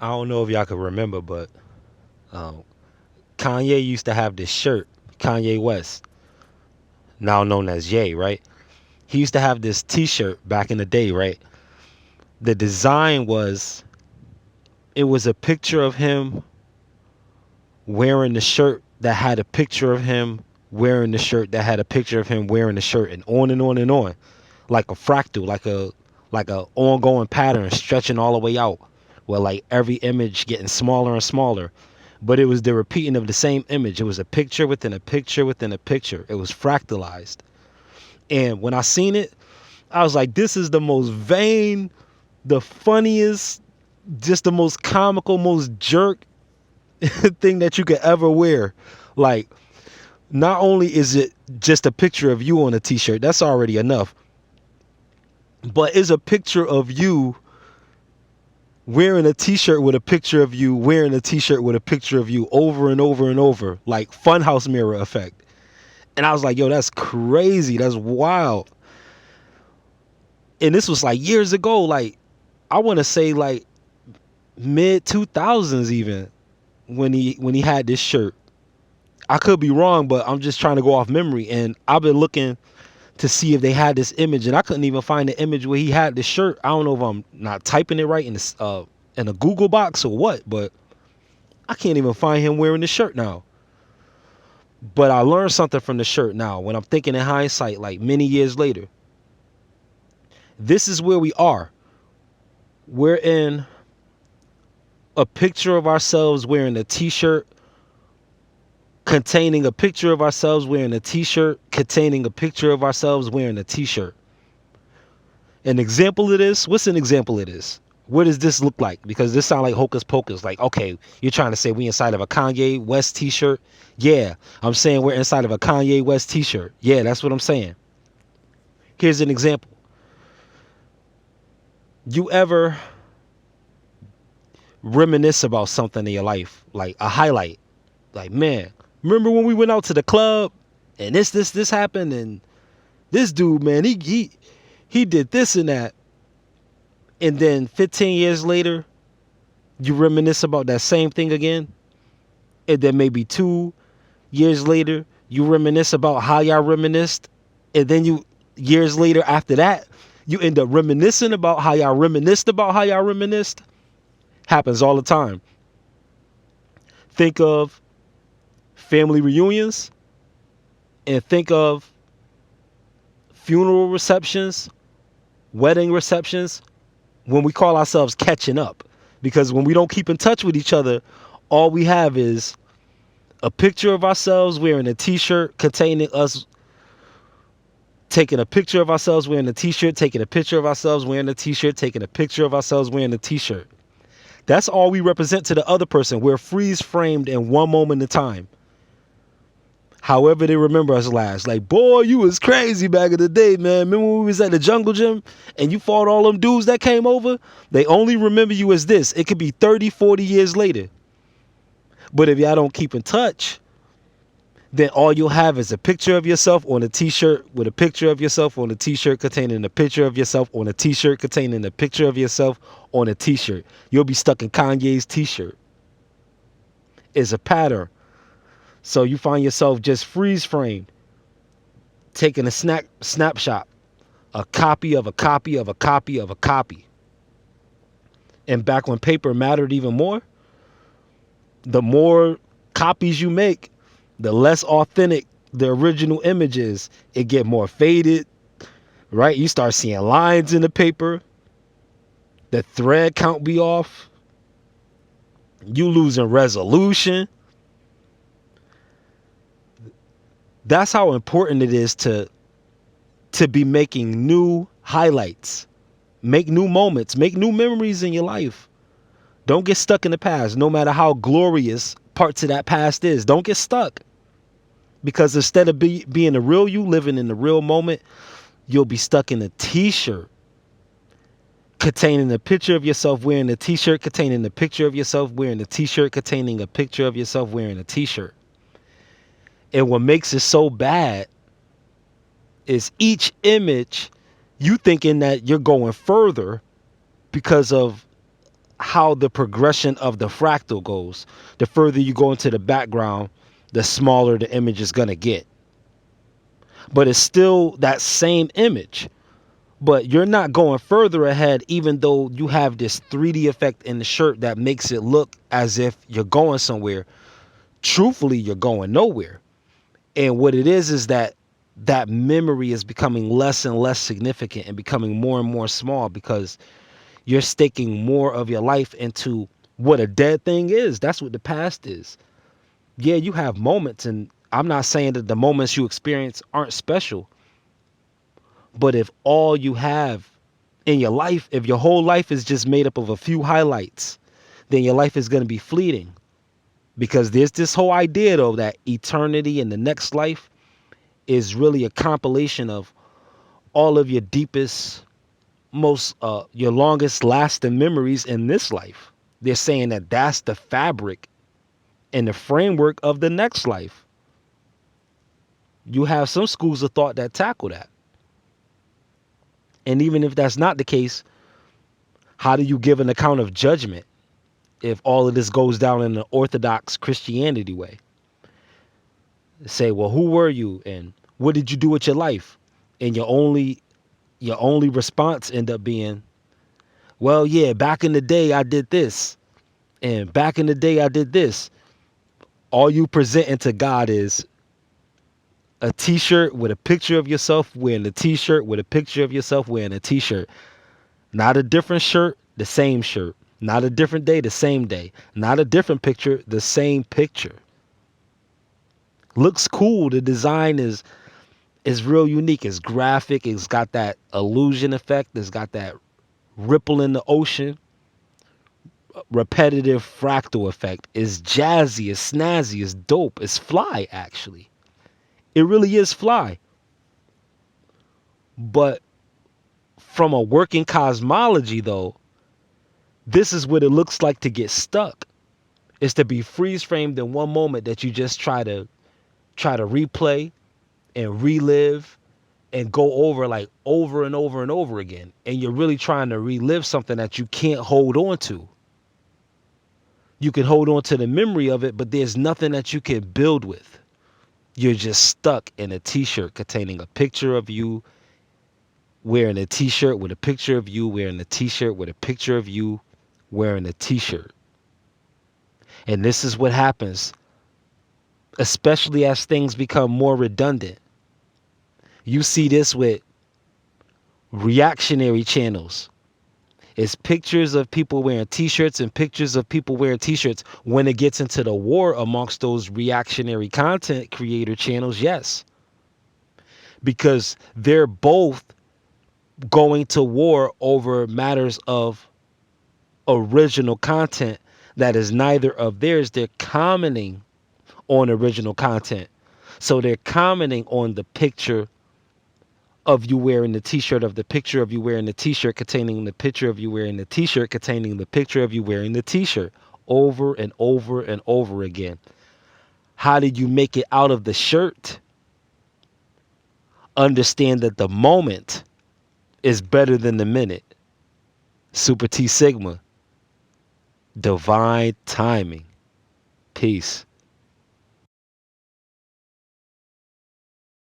I don't know if y'all can remember, but um, Kanye used to have this shirt, Kanye West, now known as Ye, right? He used to have this T-shirt back in the day, right? The design was it was a picture of him wearing the shirt that had a picture of him wearing the shirt that had a picture of him wearing the shirt, and on and on and on, like a fractal, like a ongoing pattern stretching all the way out, where like every image getting smaller and smaller, but it was the repeating of the same image. It was a picture within a picture within a picture. It was fractalized. And when I seen it, I was like, this is the most vain, the funniest, just the most comical, most jerk thing that you could ever wear. Like, not only is it just a picture of you on a t-shirt, that's already enough, but it's a picture of you wearing a t-shirt with a picture of you wearing a t-shirt with a picture of you over and over and over, like funhouse mirror effect. And I was like, yo, that's crazy, that's wild. And this was like years ago, like I want to say like mid 2000s even, when he had this shirt. I could be wrong, but I'm just trying to go off memory, and I've been looking to see if they had this image, and I couldn't even find the image where he had this shirt. I don't know if I'm not typing it right in a Google box or what, but I can't even find him wearing the shirt now. But I learned something from the shirt now when I'm thinking in hindsight, like many years later. This is where we are. We're in a picture of ourselves wearing a t-shirt containing a picture of ourselves wearing a t-shirt containing a picture of ourselves wearing a t-shirt. An example of this, what's an example of this? What does this look like? Because this sounds like hocus pocus. Like, okay, you're trying to say we inside of a Kanye West t-shirt? Yeah, I'm saying we're inside of a Kanye West t-shirt. Yeah, that's what I'm saying. Here's an example. You ever reminisce about something in your life, like a highlight? Like, man, remember when we went out to the club and this happened, and this dude, man, he did this and that. And then 15 years later, you reminisce about that same thing again. And then maybe 2 years later, you reminisce about how y'all reminisced. And then years later after that, you end up reminiscing about how y'all reminisced about how y'all reminisced. Happens all the time. Think of family reunions and think of funeral receptions, wedding receptions, when we call ourselves catching up. Because when we don't keep in touch with each other, all we have is a picture of ourselves wearing a t-shirt containing us, taking a picture of ourselves wearing a t-shirt, taking a picture of ourselves wearing a t-shirt, taking a picture of ourselves wearing a t-shirt. That's all we represent to the other person. We're freeze framed in one moment in time. However they remember us last. Like, boy, you was crazy back in the day, man. Remember when we was at the jungle gym and you fought all them dudes that came over? They only remember you as this. It could be 30, 40 years later. But if y'all don't keep in touch, then all you'll have is a picture of yourself on a t-shirt with a picture of yourself on a t-shirt containing a picture of yourself on a t-shirt containing a picture of yourself on a t-shirt. You'll be stuck in Kanye's t-shirt. It's a pattern. So you find yourself just freeze framed, taking a snapshot, a copy of a copy of a copy of a copy. And back when paper mattered even more, the more copies you make, the less authentic the original image is. It get more faded, right? You start seeing lines in the paper. The thread count be off. You losing resolution. That's how important it is to be making new highlights, make new moments, make new memories in your life. Don't get stuck in the past, no matter how glorious parts of that past is. Don't get stuck, because instead of being the real you, living in the real moment, you'll be stuck in a t-shirt containing a picture of yourself wearing a t-shirt containing a picture of yourself wearing a t-shirt containing a picture of yourself wearing a t-shirt. And what makes it so bad is each image, you thinking that you're going further because of how the progression of the fractal goes. The further you go into the background, the smaller the image is going to get. But it's still that same image. But you're not going further ahead, even though you have this 3D effect in the shirt that makes it look as if you're going somewhere. Truthfully, you're going nowhere. And what it is that that memory is becoming less and less significant and becoming more and more small because you're staking more of your life into what a dead thing is. That's what the past is. Yeah, you have moments, and I'm not saying that the moments you experience aren't special, but if all you have in your life, if your whole life is just made up of a few highlights, then your life is going to be fleeting. Because there's this whole idea, though, that eternity and the next life is really a compilation of all of your deepest, most, your longest lasting memories in this life. They're saying that that's the fabric and the framework of the next life. You have some schools of thought that tackle that. And even if that's not the case, how do you give an account of judgment if all of this goes down in the Orthodox Christianity way? Say, well, who were you and what did you do with your life? And your only response end up being, well, yeah, back in the day I did this, and back in the day I did this. All you presenting to God is a t-shirt with a picture of yourself wearing a t-shirt with a picture of yourself wearing a t-shirt. Not a different shirt, the same shirt. Not a different day, the same day. Not a different picture, the same picture. Looks cool. The design is real unique. It's graphic. It's got that illusion effect. It's got that ripple in the ocean. Repetitive fractal effect. It's jazzy. It's snazzy. It's dope. It's fly, actually. It really is fly. But from a working cosmology, though, this is what it looks like to get stuck. Is to be freeze framed in one moment that you just try to replay and relive and go over like over and over and over again. And you're really trying to relive something that you can't hold on to. You can hold on to the memory of it, but there's nothing that you can build with. You're just stuck in a t-shirt containing a picture of you wearing a t-shirt with a picture of you wearing a t-shirt with a picture of you wearing a t-shirt. And this is what happens, especially as things become more redundant. You see this with reactionary channels. It's pictures of people wearing t-shirts and pictures of people wearing t-shirts. When it gets into the war amongst those reactionary content creator channels, yes. Because they're both going to war over matters of original content that is neither of theirs. They're commenting on original content. So they're commenting on the picture of you wearing the t-shirt of the picture of you wearing the t-shirt containing the picture of you wearing the t-shirt containing the picture of you wearing the t-shirt over and over and over again. How did you make it out of the shirt? Understand that the moment is better than the minute. Super T Sigma. Divine timing. Peace.